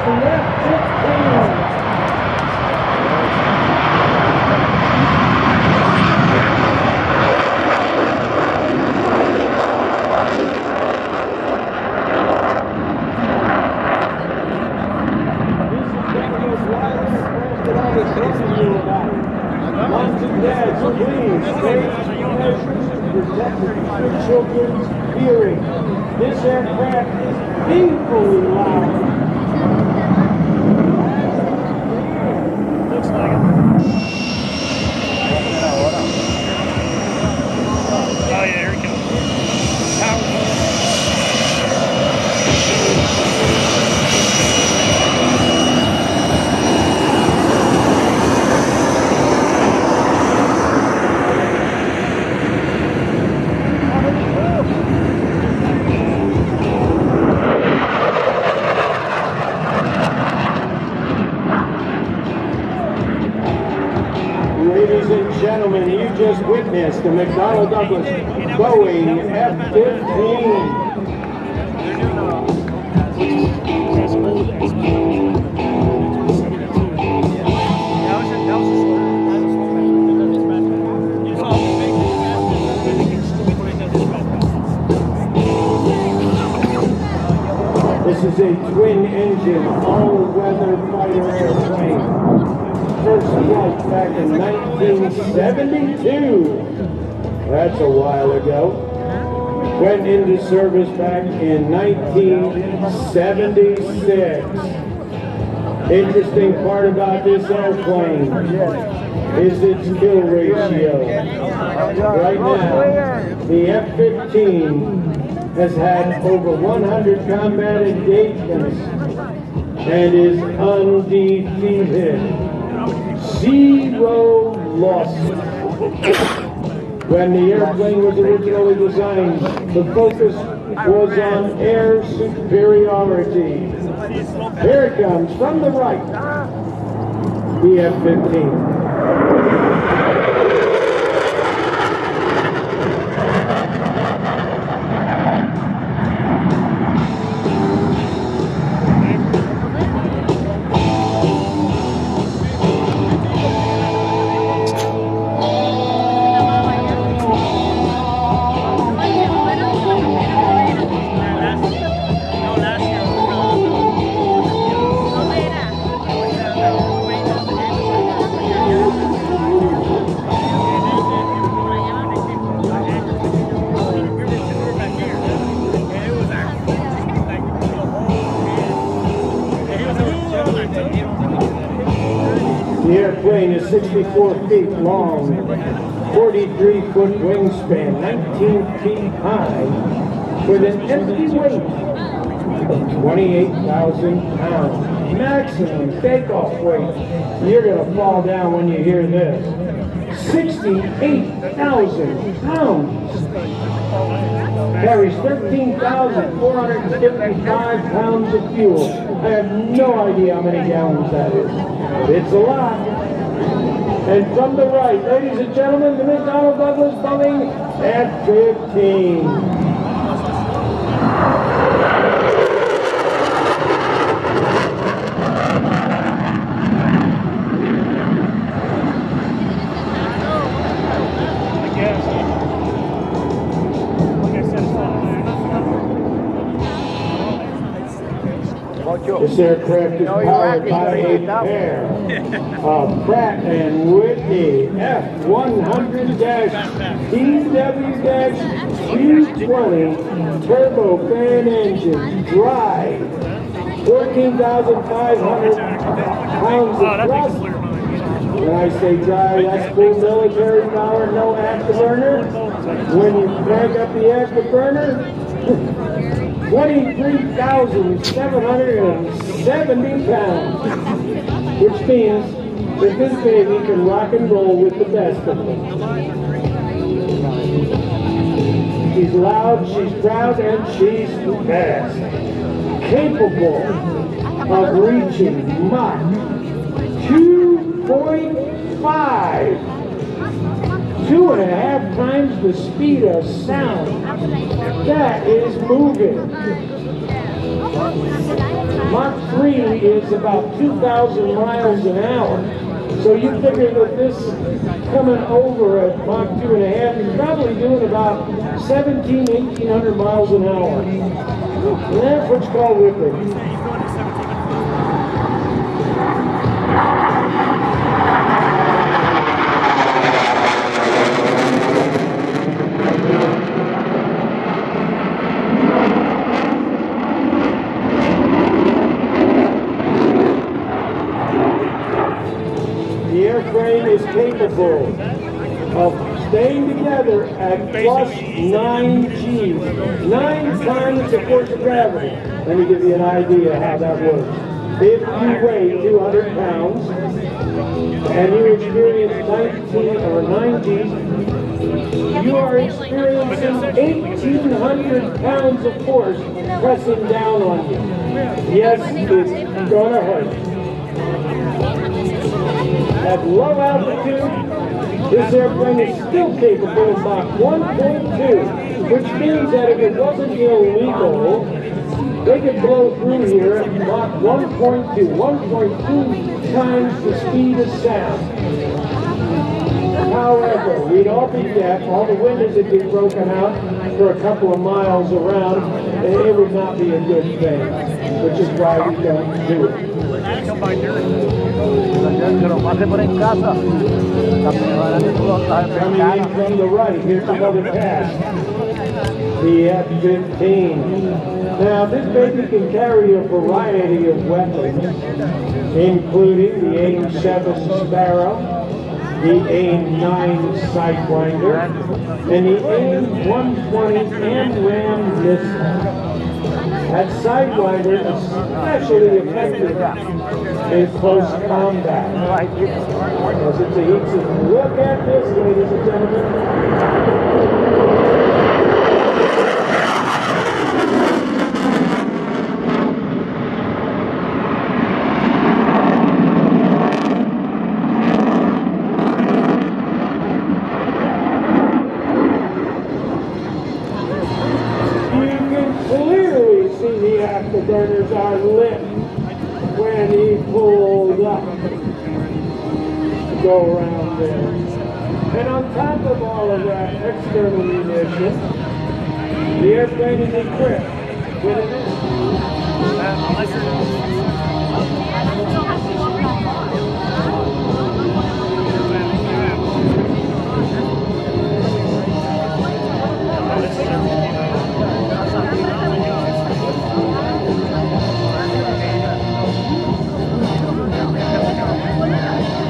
the F-15. Moms and dads, please take measures to protect your children's hearing. This aircraft is painfully loud. Looks like it. Oh yeah, here he comes. Ladies and gentlemen, you just witnessed the McDonnell Douglas Boeing F-15. This is a twin-engine, all-weather fighter airplane. First flight back in 1972. That's a while ago. Went into service back in 1976. Interesting part about this airplane is its kill ratio. Right now, the F-15 has had over 100 combat engagements and is undefeated. 0 losses. When the airplane was originally designed, the focus was on air superiority. Here it comes from the right, the F-15. The airplane is 64 feet long, 43-foot wingspan, 19 feet high, with an empty weight of 28,000 pounds. Maximum takeoff weight, you're going to fall down when you hear this, 68,000 pounds. Carries 13,455 pounds of fuel. I have no idea how many gallons that is. It's a lot. And from the right, ladies and gentlemen, the McDonnell Douglas Boeing F-15. This aircraft is powered by a pair of Pratt & Whitney F100-TW-220 turbofan engine, drive, 14,500 pounds of thrust. When I say drive, that's full military power, no afterburner. When you crank up the afterburner, 23,770 pounds, which means that this baby can rock and roll with the best of them. She's loud, she's proud, and she's fast. Capable of reaching Mach 2.5. 2.5 times the speed of sound. That is moving. Mach 3 is about 2,000 miles an hour. So you figure that this coming over at Mach 2.5 is probably doing about 1,800 miles an hour. And that's what's called whipping. The airframe is capable of staying together at plus 9 G's, 9 times the force of gravity. Let me give you an idea how that works. If you weigh 200 pounds and you experience 19 or 90, you are experiencing 1,800 pounds of force pressing down on you. Yes, it's gonna hurt. At low altitude, this airplane is still capable of Mach 1.2, which means that if it wasn't illegal, they could blow through here at Mach 1.2, 1.2 times the speed of sound. However, we'd all be deaf, all the windows would be broken out for a couple of miles around, and it would not be a good thing, which is why we don't do it. Coming in from the right, here's another pass. The F-15. Now, this baby can carry a variety of weapons, including the AIM-7 Sparrow, the AIM-9 Sidewinder, and the AIM-120 AMRAAM missile. That Sidewinder is especially effective in close combat. As it's a heat system. Look at this, ladies and gentlemen. The afterburners are lit when he pulls up to go around there. And on top of all of that external munition, the airplane is equipped with an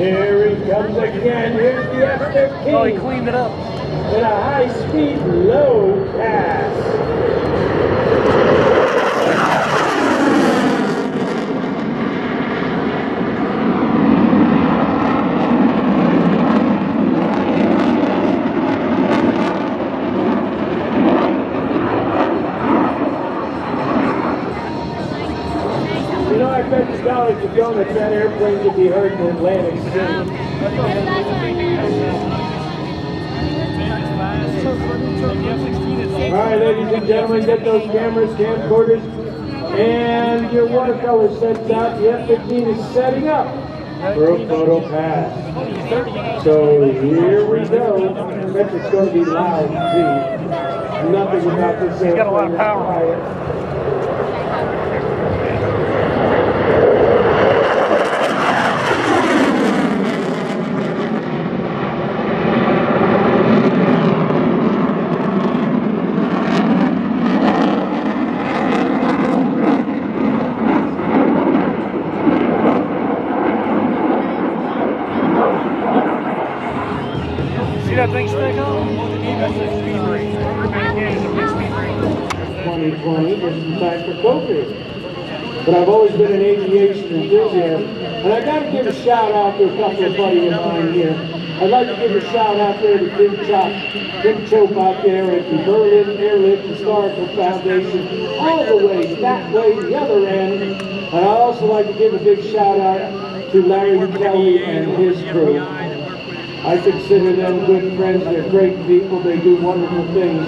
Here he comes again. Here's the F-15. Oh, he cleaned it up. In a high-speed, low pass. You know, I bet the dollars to donuts that airplane could be heard in Atlantic City. All right, ladies and gentlemen, get those cameras, camcorders, and your watercolor sets out. The F-15 is setting up for a photo pass. So here we go. I bet it's going to be loud, too. Nothing about this airplane. He's got a lot of power. See that thing stick on? That's a speed brake. 2020 is in time for COVID. But I've always been an aviation enthusiast, and I got to give a shout out to a couple of buddies of mine here. I'd like to give a shout out there to Tim Chope out there at the Berlin Airlift Historical Foundation, all the way that way, the other end. And I'd also like to give a big shout out to Larry Kelly and his crew. I consider them good friends. They're great people. They do wonderful things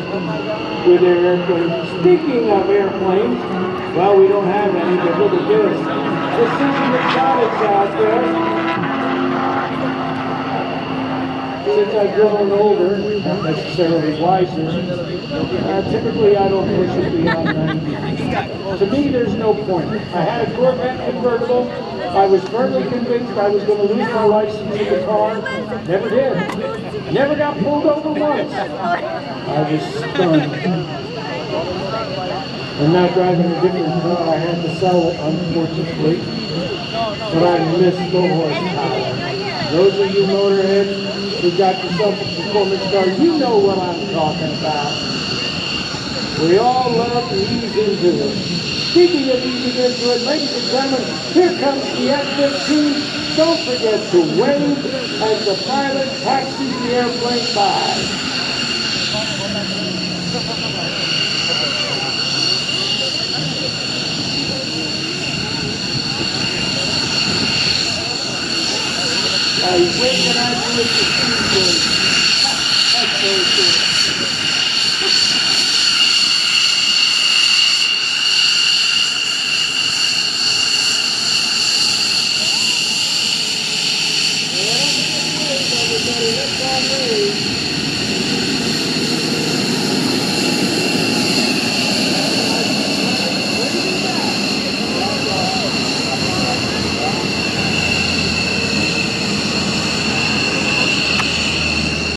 with their airplanes. Speaking of airplanes, Well, we don't have any, but look at this. The Susan Exotics out there. Since I've grown older, not necessarily wiser, typically I don't push it beyond 90. To me, there's no point. I had a Corvette convertible. I was firmly convinced I was going to lose my license in the car. Never did. Never got pulled over once. I was stunned. I'm now driving a different car. I had to sell it, unfortunately. But I miss the horsepower. Those of you motorheads who got yourself a performance car, you know what I'm talking about. We all love to ease into it. Speaking of easing into it, ladies and gentlemen, here comes the F-15. Don't forget to wave as the pilot taxis the airplane by. He's waving at you with the speed. That's very cool. Well, everybody, let's all wave.